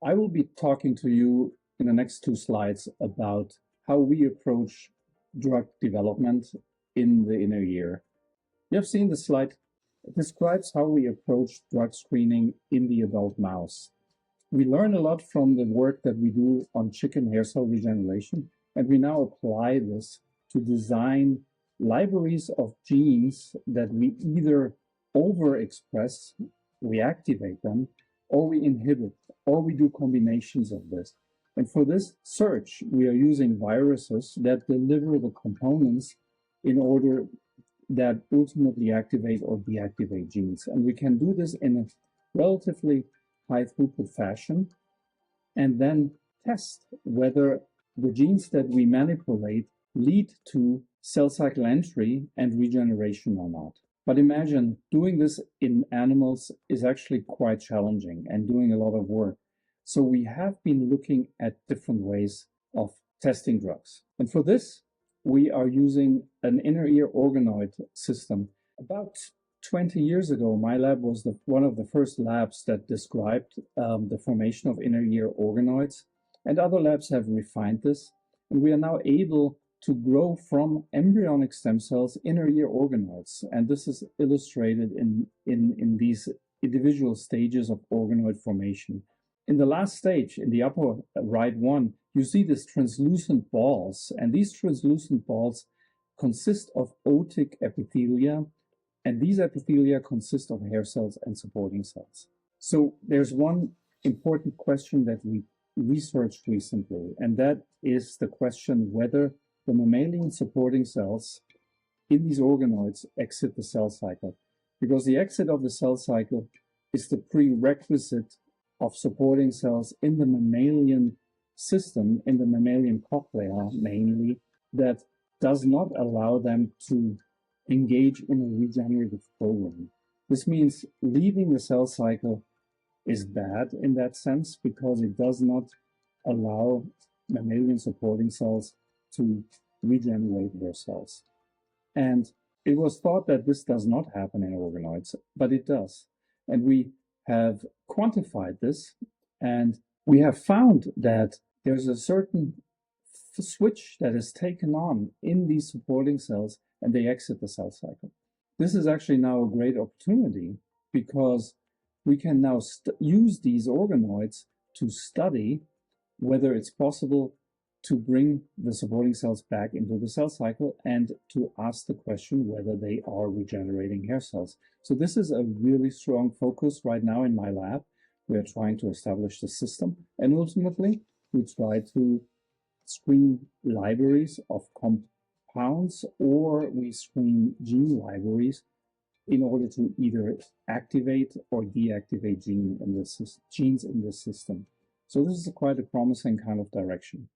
I will be talking to you in the next two slides about how we approach drug development in the inner ear. You have seen the slide. It describes how we approach drug screening in the adult mouse. We learn a lot from the work that we do on chicken hair cell regeneration, and we now apply this to design libraries of genes that we either overexpress, we activate them, or we inhibit, or we do combinations of this. And for this search, we are using viruses that deliver the components in order that ultimately activate or deactivate genes. And we can do this in a relatively high throughput fashion and then test whether the genes that we manipulate lead to cell cycle entry and regeneration or not. But imagine doing this in animals is actually quite challenging and doing a lot of work. So we have been looking at different ways of testing drugs. And for this, we are using an inner ear organoid system. About 20 years ago, my lab was one of the first labs that described the formation of inner ear organoids, and other labs have refined this. And we are now able to grow from embryonic stem cells inner ear organoids. And this is illustrated in these individual stages of organoid formation. In the last stage, in the upper right one, you see these translucent balls. And these translucent balls consist of otic epithelia. And these epithelia consist of hair cells and supporting cells. So there's one important question that we researched recently, and that is the question whether the mammalian supporting cells in these organoids exit the cell cycle. Because the exit of the cell cycle is the prerequisite of supporting cells in the mammalian system, in the mammalian cochlea mainly, that does not allow them to engage in a regenerative program. This means leaving the cell cycle is bad in that sense because it does not allow mammalian supporting cells to regenerate their cells. And it was thought that this does not happen in organoids, but it does. And we have quantified this, and we have found that there's a certain switch that is taken on in these supporting cells and they exit the cell cycle. This is actually now a great opportunity because we can now use these organoids to study whether it's possible to bring the supporting cells back into the cell cycle and to ask the question whether they are regenerating hair cells. So this is a really strong focus right now in my lab. We are trying to establish the system, and ultimately we try to screen libraries of compounds, or we screen gene libraries in order to either activate or deactivate genes in the system. So this is quite a promising kind of direction.